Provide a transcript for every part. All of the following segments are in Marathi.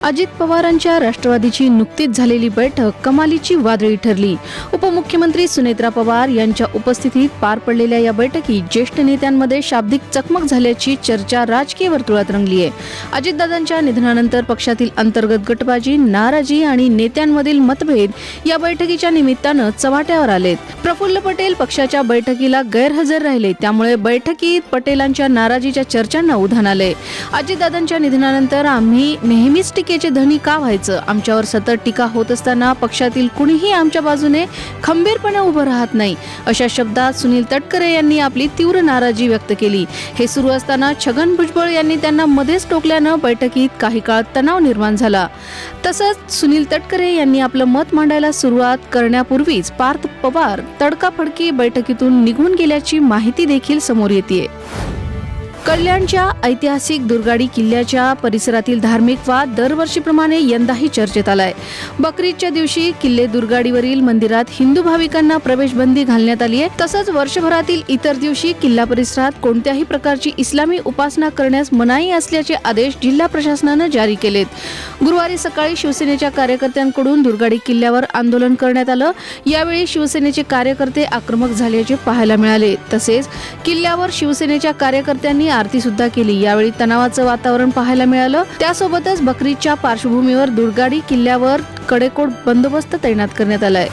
अजित पवारांच्या राष्ट्रवादीची नुकतीच झालेली बैठक कमालीची वादळी ठरली। उपमुख्यमंत्री सुनेत्रा पवार यांच्या उपस्थितीत पार पडलेल्या या बैठकीत ज्येष्ठ नेत्यांमध्ये शाब्दिक चकमक झाल्याची चर्चा राजकीय वर्तुळात रंगली आहे। अजितदादांच्या निधनानंतर पक्षातील अंतर्गत गटबाजी, नाराजी आणि नेत्यांमधील मतभेद या बैठकीच्या निमित्तानं चव्हाट्यावर आलेत। प्रफुल्ल पटेल पक्षाच्या बैठकीला गैरहजर राहिले, त्यामुळे बैठकीत पटेलांच्या नाराजीच्या चर्चांना उधाण आले। अजितदादांच्या निधनानंतर आम्ही नेहमीच टीकेचे धनी का व्हायचं? आमच्यावर सतत टीका होत असताना पक्षातील कुणीही आमच्या बाजूने खंबीरपणे उभं राहत नाही, अशा शब्दात सुनील तटकरे यांनी आपली तीव्र नाराजी व्यक्त केली। हे सुरू असताना छगन भुजबळ यांनी त्यांना मध्येच टोकल्यानं बैठकीत काही काळ तणाव निर्माण झाला। तसंच सुनील तटकरे यांनी आपलं मत मांडायला सुरुवात करण्यापूर्वीच पार्थ पवार तडकाफडकी बैठकीतून निघून गेल्याची माहिती देखील समोर येते। कल्याणच्या ऐतिहासिक दुर्गाडी किल्ल्याच्या परिसरातील धार्मिक वाद दरवर्षीप्रमाणे यंदाही चर्चेत आलाय। बकरीदच्या दिवशी किल्ले दुर्गाडीवरील मंदिरात हिंदू भाविकांना प्रवेश बंदी घालण्यात आली आहे। तसंच वर्षभरातील इतर दिवशी किल्ला परिसरात कोणत्याही प्रकारची इस्लामी उपासना करण्यास मनाई असल्याचे आदेश जिल्हा प्रशासनानं जारी केलेत। गुरुवारी सकाळी शिवसेनेच्या कार्यकर्त्यांकडून दुर्गाडी किल्ल्यावर आंदोलन करण्यात आलं। यावेळी शिवसेनेचे कार्यकर्ते आक्रमक झाल्याचे पाहायला मिळाले। तसेच किल्ल्यावर शिवसेनेच्या कार्यकर्त्यांनी आरती सुद्धा केली। यावेळी तणावाचं वातावरण पाहायला मिळालं। त्यासोबतच बकरीदच्या पार्श्वभूमीवर दुर्गाडी किल्ल्यावर कडेकोट बंदोबस्त तैनात करण्यात आलाय।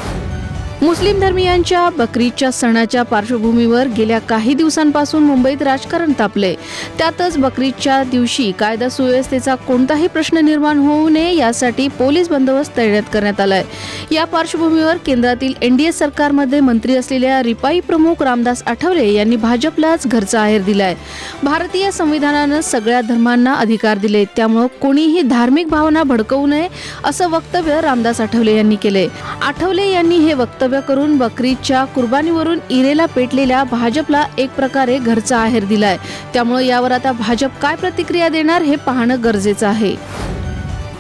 मुस्लिम धर्मीयांच्या बकरीदच्या सणाच्या पार्श्वभूमीवर गेल्या काही दिवसांपासून मुंबईत राजकारण तापले। त्यातच बकरीदच्या दिवशी कायदा सुव्यवस्थेचा कोणताही प्रश्न निर्माण होऊ नये यासाठी पोलीस बंदोबस्त तैनात करण्यात आलाय। या पार्श्वभूमीवर केंद्रातील एनडीए सरकारमध्ये मंत्री असलेल्या रिपाई प्रमुख रामदास आठवले यांनी भाजपलाच घरचा आहेर दिलाय। भारतीय संविधानानं सगळ्या धर्मांना अधिकार दिले, त्यामुळे कोणीही धार्मिक भावना भडकवू नये असं वक्तव्य रामदास आठवले यांनी केले। आठवले यांनी हे वक्तव्य करून बकरीदच्या कुर्बानीवरून इरेला पेटलेल्या भाजपला एक प्रकारे घरचा आहेर दिलाय। त्यामुळे यावर आता भाजप काय प्रतिक्रिया देणार हे पाहणं गरजेचं आहे।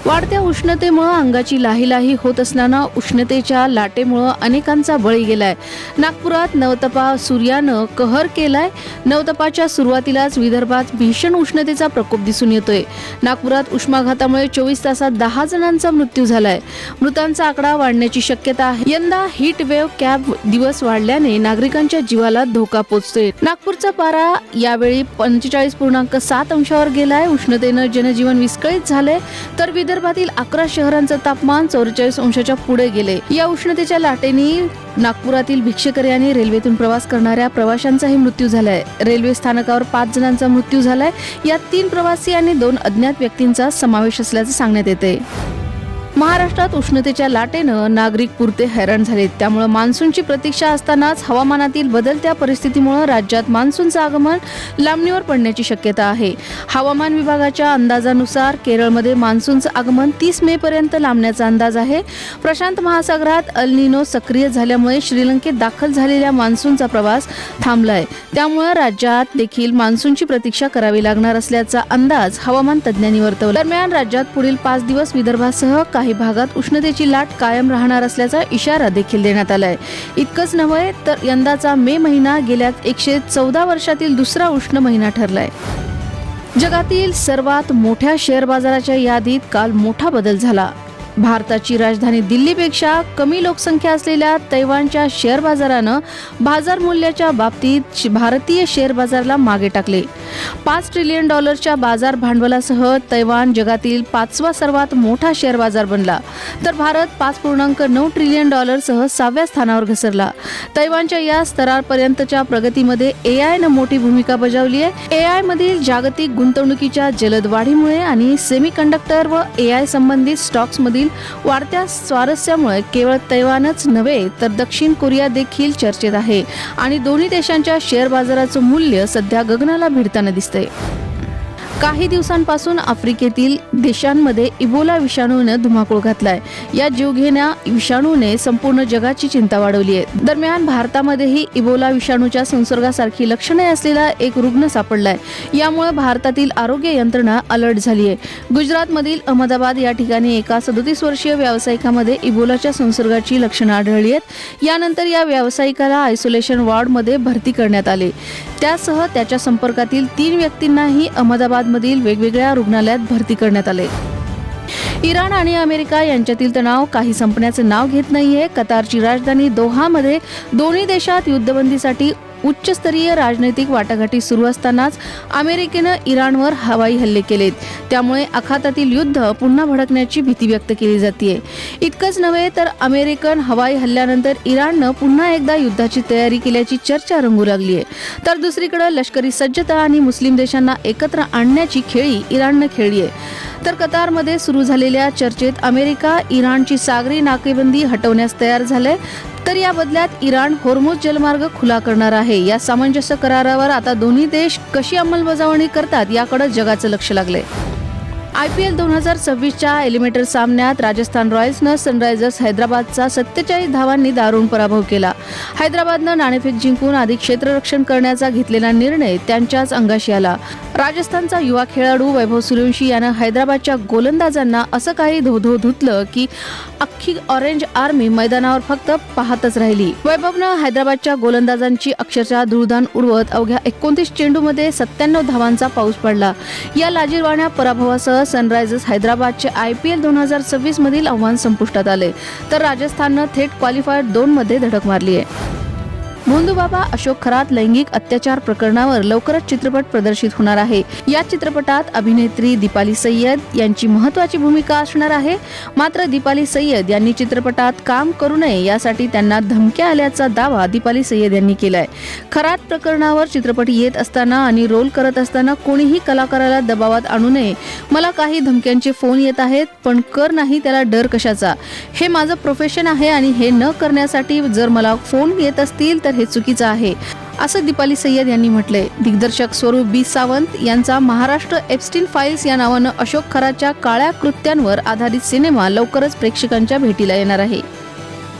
वाढत्या उष्णतेमुळे अंगाची लाहीलाही होत असताना उष्णतेच्या लाटेमुळे अनेकांचा बळी गेलाय। नागपुरात नवतपा सूर्यानं कहर केलाय। नवतपाच्या सुरुवातीलाच विदर्भात भीषण उष्णतेचा प्रकोप दिसून येतोय। नागपुरात उष्माघातामुळे 24 तासात 10 जणांचा मृत्यू झालाय। मृतांचा आकडा वाढण्याची शक्यता आहे। यंदा हीट वेव्ह कॅप दिवस वाढल्याने नागरिकांच्या जीवाला धोका पोहोचतोय। नागपूरचा पारा यावेळी 45.7 अंशावर गेलाय। उष्णतेनं जनजीवन विस्कळीत झालंय, तर विदर्भातील 11 शहरांचं तापमान 44 अंशाच्या पुढे गेले। या उष्णतेच्या लाटेने नागपुरातील भिक्षेकरी आणि रेल्वेतून प्रवास करणाऱ्या प्रवाशांचाही मृत्यू झालाय। रेल्वे स्थानकावर 5 जणांचा मृत्यू झालाय। यात 3 प्रवासी आणि 2 अज्ञात व्यक्तींचा समावेश असल्याचं सांगण्यात येते। महाराष्ट्रात उष्णतेच्या लाटेनं नागरिक पुरते हैराण झालेत। त्यामुळे मान्सूनची प्रतीक्षा असतानाच हवामानातील बदलत्या परिस्थितीमुळे राज्यात मान्सूनचं आगमन लांबणीवर पडण्याची शक्यता आहे। हवामान विभागाच्या अंदाजानुसार केरळमध्ये मान्सूनचं आगमन 30 मे पर्यंत लांबण्याचा अंदाज आहे। प्रशांत महासागरात अल निनो सक्रिय झाल्यामुळे श्रीलंकेत दाखल झालेल्या मान्सूनचा प्रवास थांबलाय। त्यामुळे राज्यात देखील मान्सूनची प्रतीक्षा करावी लागणार असल्याचा अंदाज हवामान तज्ज्ञांनी वर्तवला। दरम्यान राज्यात पुढील 5 दिवस विदर्भासह काही भागात उष्णतेची लाट कायम राहणार असल्याचा इशारा देखील देण्यात आलाय। इतकंच नव्हे तर यंदाचा मे महिना गेल्या 114 वर्षातील दुसरा उष्ण महिना ठरलाय। जगातील सर्वात मोठ्या शेअर बाजाराच्या यादीत काल मोठा बदल झाला। भारताची राजधानी दिल्लीपेक्षा कमी लोकसंख्या असलेल्या तैवानच्या शेअर बाजारानं बाजार मूल्याच्या बाबतीत भारतीय शेअर बाजाराला मागे टाकले। $5 ट्रिलियन बाजार भांडवलासह तैवान जगातील 5वा सर्वात मोठा शेअर बाजार बनला, तर भारत $5.9 ट्रिलियन सह 6व्या स्थानावर घसरला। तैवानच्या या स्तरापर्यंतच्या प्रगतीमध्ये एआयनं मोठी भूमिका बजावली आहे। एआय मधील जागतिक गुंतवणुकीच्या जलद वाढीमुळे आणि सेमीकंडक्टर व एआय संबंधित स्टॉक्स मधील वाढत्या स्वारस्यामुळे केवळ तैवानच नव्हे तर दक्षिण कोरिया देखील चर्चेत आहे आणि दोन्ही देशांच्या शेअर बाजाराचं मूल्य सध्या गगनाला भिडताना दिसतंय। काही दिवसांपासून आफ्रिकेतील देशांमध्ये इबोला विषाणूने धुमाकूळ घातलाय। या जीवघेण्या विषाणूने संपूर्ण जगाची चिंता वाढवली आहे। दरम्यान भारतामध्येही इबोला विषाणूच्या संसर्गासारखी लक्षणे असलेला एक रुग्ण सापडलाय। यामुळे भारतातील आरोग्य यंत्रणा अलर्ट झाली आहे। गुजरातमधील अहमदाबाद या ठिकाणी एका 37 वर्षीय व्यावसायिकामध्ये इबोलाच्या संसर्गाची लक्षणं आढळली आहेत। यानंतर या व्यावसायिकाला आयसोलेशन वॉर्डमध्ये भरती करण्यात आले। त्यासह त्याच्या संपर्कातील 3 व्यक्तींनाही अहमदाबाद मधील वेगवेगळ्या रुग्णालयात भरती करण्यात आले। इराण आणि अमेरिका यांच्यातील तणाव काही संपण्याचं नाव घेत नाहीये. कतारची राजधानी दोहामध्ये दोन्ही देशात युद्धबंदीसाठी उच्चस्तरीय राजनैतिक वाटाघाटी सुरू असतानाच अमेरिकेनं इराणवर हवाई हल्ले केलेत. त्यामुळे आखातातील युद्ध पुन्हा भडकण्याची भीती व्यक्त केली जाते. इतकंच नव्हे तर अमेरिकन हवाई हल्ल्यानंतर इराणनं पुन्हा एकदा युद्धाची तयारी केल्याची चर्चा रंगू लागली आहे. तर दुसरीकडे लष्करी सज्जता आणि मुस्लिम देशांना एकत्र आणण्याची खेळी इराणनं खेळली आहे. तर कतारमध्ये सुरू झालेल्या चर्चेत अमेरिका इराणची सागरी नाकेबंदी हटवण्यास तयार झाले. तर या बदल्यात इराण होर्मुझ जलमार्ग खुला करणार आहे. या सामंजस्य करारावर आता दोन्ही देश कशी अंमलबजावणी करतात याकडे जगाचं लक्ष लागले. IPL 2026च्या एलिमिनेटर सामन्यात राजस्थान रॉयल्सनं सनरायझर्स हैदराबादचा 47 धावांनी दारुण पराभव केला. हैदराबादनं नाणेफेक जिंकून अधिक क्षेत्ररक्षण करण्याचा घेतलेला निर्णय त्यांच्याच अंगाशी आला. राजस्थानचा युवा खेळाडू वैभव सूर्यवंशी यानं हैदराबादच्या गोलंदाजांना असं काही धोधो धुतलं की अख्खी ऑरेंज आर्मी मैदानावर फक्त पाहतच राहिली. वैभवनं हैदराबादच्या गोलंदाजांची अक्षरशः धूळधाण उडवत अवघ्या 29 चेंडूमध्ये 97 धावांचा पाऊस पडला. या लाजिरवाण्या पराभवासह सनरायझर्स हैदराबादचे IPL 2026 मधील आव्हान संपुष्टात आले. तर राजस्थाननं थेट क्वालिफायर 2 मध्ये धडक मारली आहे. भोंदूबाबा अशोक खरात लैंगिक अत्याचार प्रकरणावर लवकरच चित्रपट प्रदर्शित होणार आहे. या चित्रपटात अभिनेत्री दीपाली सय्यद यांची महत्त्वाची भूमिका असणार आहे. मात्र दीपाली सय्यद यांनी चित्रपटात काम करू नये यासाठी त्यांना धमक्या आल्याचा दावा दीपाली सय्यद यांनी केलाय. खरात प्रकरणावर चित्रपट येत असताना आणि रोल करत असताना कोणीही कलाकाराला दबावात आणू नये. मला काही धमक्यांचे फोन येत आहेत, पण कर नाही त्याला डर कशाचा. हे माझं प्रोफेशन आहे आणि हे न करण्यासाठी जर मला फोन येत असतील तर हे चुकीचं आहे, असं दीपाली सय्यद यांनी म्हटलंय. दिग्दर्शक स्वरूप बी सावंत यांचा महाराष्ट्र एप्स्टीन फाईल्स या नावानं अशोक खरातच्या काळ्या कृत्यांवर आधारित सिनेमा लवकरच प्रेक्षकांच्या भेटीला येणार आहे.